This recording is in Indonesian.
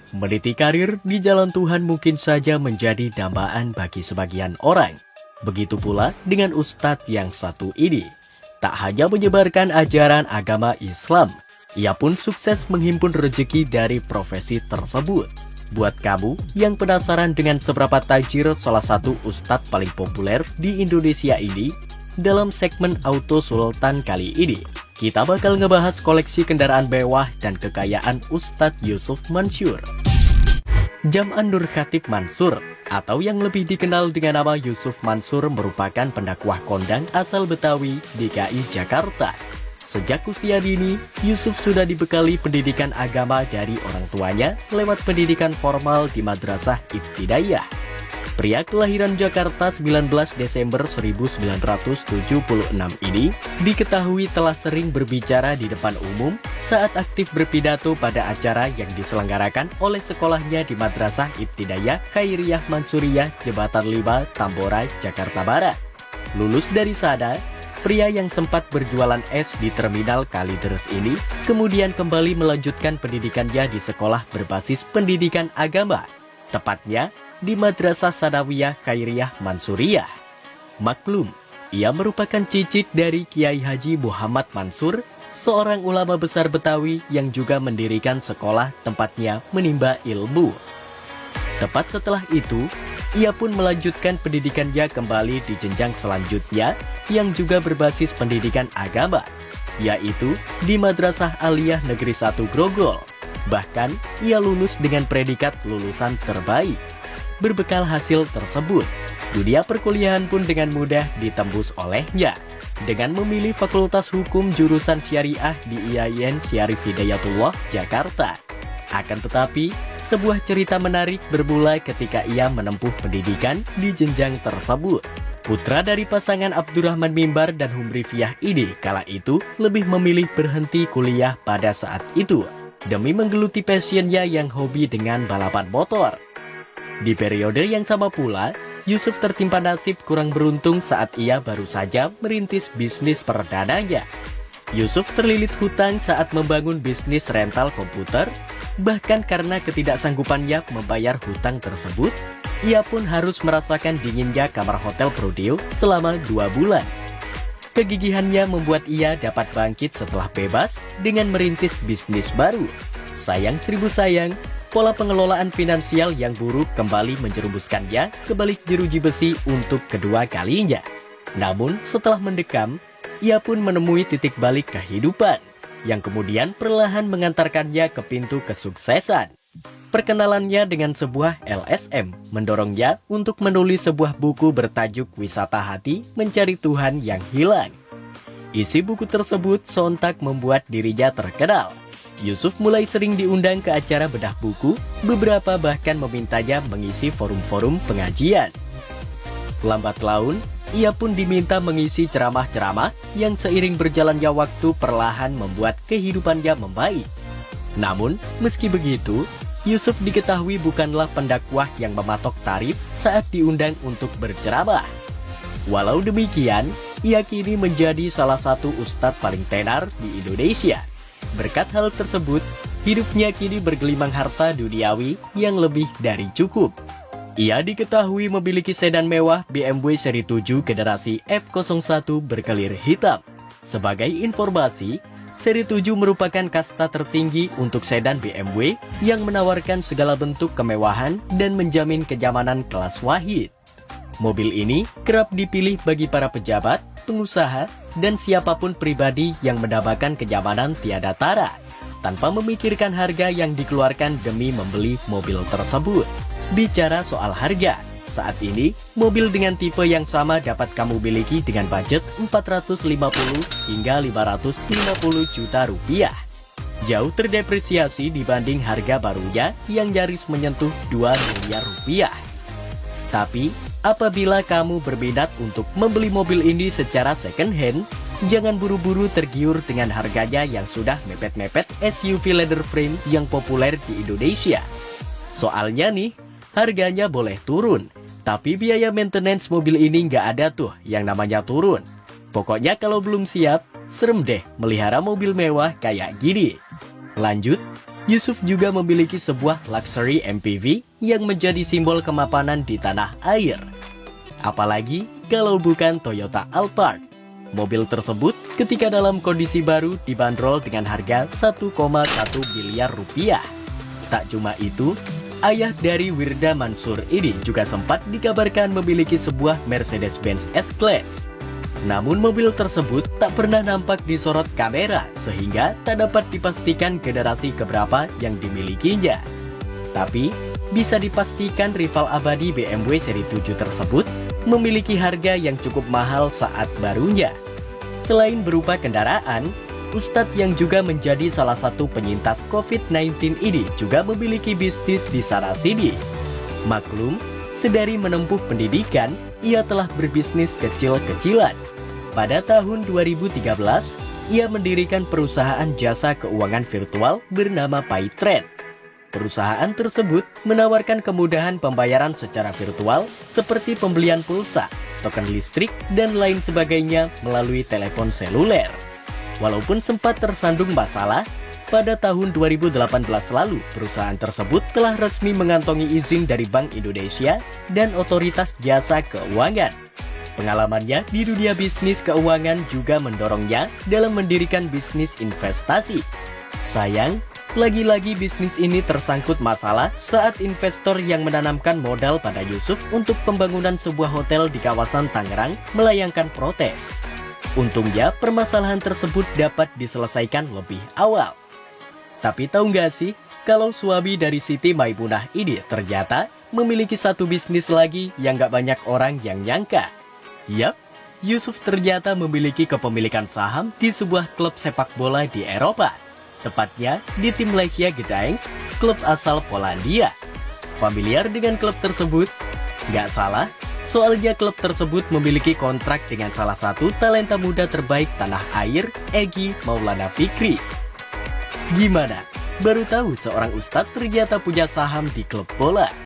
Meniti karir di jalan Tuhan mungkin saja menjadi dambaan bagi sebagian orang. Begitu pula dengan Ustadz yang satu ini. Tak hanya menyebarkan ajaran agama Islam, ia pun sukses menghimpun rezeki dari profesi tersebut. Buat kamu yang penasaran dengan seberapa tajir salah satu Ustadz paling populer di Indonesia ini, dalam segmen Auto Sultan kali ini, kita bakal ngebahas koleksi kendaraan mewah dan kekayaan Ustadz Yusuf Mansur. Jam'an Nur Khatib Mansur, atau yang lebih dikenal dengan nama Yusuf Mansur, merupakan pendakwah kondang asal Betawi, DKI Jakarta. Sejak usia dini, Yusuf sudah dibekali pendidikan agama dari orang tuanya lewat pendidikan formal di Madrasah Ibtidaiyah. Pria kelahiran Jakarta 19 Desember 1976 ini diketahui telah sering berbicara di depan umum saat aktif berpidato pada acara yang diselenggarakan oleh sekolahnya di Madrasah Ibtidaiyah Khairiyah Mansuriyah Jembatan 5, Tambora, Jakarta Barat. Lulus dari sana, pria yang sempat berjualan es di Terminal Kalideres ini kemudian kembali melanjutkan pendidikannya di sekolah berbasis pendidikan agama, tepatnya di Madrasah Sanawiyah Khairiyah Mansuriyah. Maklum, ia merupakan cicit dari Kiai Haji Muhammad Mansur, seorang ulama besar Betawi yang juga mendirikan sekolah tempatnya menimba ilmu. Tepat setelah itu, ia pun melanjutkan pendidikannya kembali di jenjang selanjutnya yang juga berbasis pendidikan agama, yaitu di Madrasah Aliyah Negeri 1 Grogol. Bahkan, ia lulus dengan predikat lulusan terbaik. Berbekal hasil tersebut, dunia perkuliahan pun dengan mudah ditembus olehnya dengan memilih Fakultas Hukum jurusan Syariah di IAIN Syarif Hidayatullah, Jakarta. Akan tetapi, sebuah cerita menarik bermula ketika ia menempuh pendidikan di jenjang tersebut. Putra dari pasangan Abdurrahman Mimbar dan Humrifiyah ini kala itu lebih memilih berhenti kuliah pada saat itu demi menggeluti passionnya yang hobi dengan balapan motor. Di periode yang sama pula, Yusuf tertimpa nasib kurang beruntung saat ia baru saja merintis bisnis perdananya. Yusuf terlilit hutang saat membangun bisnis rental komputer, bahkan karena ketidaksanggupannya membayar hutang tersebut, ia pun harus merasakan dinginnya kamar hotel Prodeo selama 2 bulan. Kegigihannya membuat ia dapat bangkit setelah bebas dengan merintis bisnis baru. Sayang seribu sayang, pola pengelolaan finansial yang buruk kembali menjerumuskannya ke balik jeruji besi untuk kedua kalinya. Namun setelah mendekam, ia pun menemui titik balik kehidupan yang kemudian perlahan mengantarkannya ke pintu kesuksesan. Perkenalannya dengan sebuah LSM mendorongnya untuk menulis sebuah buku bertajuk Wisata Hati Mencari Tuhan yang Hilang. Isi buku tersebut sontak membuat dirinya terkenal. Yusuf mulai sering diundang ke acara bedah buku, beberapa bahkan memintanya mengisi forum-forum pengajian. Lambat laun, ia pun diminta mengisi ceramah-ceramah yang seiring berjalannya waktu perlahan membuat kehidupannya membaik. Namun, meski begitu, Yusuf diketahui bukanlah pendakwah yang mematok tarif saat diundang untuk berceramah. Walau demikian, ia kini menjadi salah satu ustadz paling tenar di Indonesia. Berkat hal tersebut, hidupnya kini bergelimang harta duniawi yang lebih dari cukup. Ia diketahui memiliki sedan mewah BMW seri 7 generasi F01 berkelir hitam. Sebagai informasi, seri 7 merupakan kasta tertinggi untuk sedan BMW yang menawarkan segala bentuk kemewahan dan menjamin kenyamanan kelas wahid. Mobil ini kerap dipilih bagi para pejabat, pengusaha, dan siapapun pribadi yang mendambakan kenyamanan tiada tara, tanpa memikirkan harga yang dikeluarkan demi membeli mobil tersebut. Bicara soal harga, saat ini mobil dengan tipe yang sama dapat kamu miliki dengan budget 450 hingga 550 juta rupiah. Jauh terdepresiasi dibanding harga barunya yang nyaris menyentuh 2 miliar rupiah. Tapi, apabila kamu berminat untuk membeli mobil ini secara second hand, jangan buru-buru tergiur dengan harganya yang sudah mepet-mepet SUV leather frame yang populer di Indonesia. Soalnya nih, harganya boleh turun, tapi biaya maintenance mobil ini nggak ada tuh yang namanya turun. Pokoknya kalau belum siap, serem deh melihara mobil mewah kayak gini. Lanjut, Yusuf juga memiliki sebuah luxury MPV yang menjadi simbol kemapanan di tanah air. Apalagi kalau bukan Toyota Alphard. Mobil tersebut ketika dalam kondisi baru dibanderol dengan harga 1,1 miliar rupiah. Tak cuma itu, ayah dari Wirda Mansur ini juga sempat dikabarkan memiliki sebuah Mercedes-Benz S-Class. Namun mobil tersebut tak pernah nampak disorot kamera sehingga tak dapat dipastikan generasi keberapa yang dimilikinya. Tapi bisa dipastikan rival abadi BMW seri 7 tersebut memiliki harga yang cukup mahal saat barunya. Selain berupa kendaraan, Ustadz yang juga menjadi salah satu penyintas COVID-19 ini juga memiliki bisnis di sana-sini. Maklum, sedari menempuh pendidikan, ia telah berbisnis kecil-kecilan. Pada tahun 2013, ia mendirikan perusahaan jasa keuangan virtual bernama PayTrade. Perusahaan tersebut menawarkan kemudahan pembayaran secara virtual seperti pembelian pulsa, token listrik, dan lain sebagainya melalui telepon seluler. Walaupun sempat tersandung masalah, pada tahun 2018 lalu perusahaan tersebut telah resmi mengantongi izin dari Bank Indonesia dan Otoritas Jasa Keuangan. Pengalamannya di dunia bisnis keuangan juga mendorongnya dalam mendirikan bisnis investasi. Sayang, lagi-lagi bisnis ini tersangkut masalah saat investor yang menanamkan modal pada Yusuf untuk pembangunan sebuah hotel di kawasan Tangerang melayangkan protes. Untungnya permasalahan tersebut dapat diselesaikan lebih awal. Tapi tahu nggak sih, kalau suami dari Siti Maimunah ini ternyata memiliki satu bisnis lagi yang nggak banyak orang yang nyangka. Yap, Yusuf ternyata memiliki kepemilikan saham di sebuah klub sepak bola di Eropa. Tepatnya di tim Lechia Gdańsk, klub asal Polandia. Familiar dengan klub tersebut? Nggak salah, soalnya klub tersebut memiliki kontrak dengan salah satu talenta muda terbaik tanah air, Egy Maulana Fikri. Gimana? Baru tahu seorang ustadz ternyata punya saham di klub bola?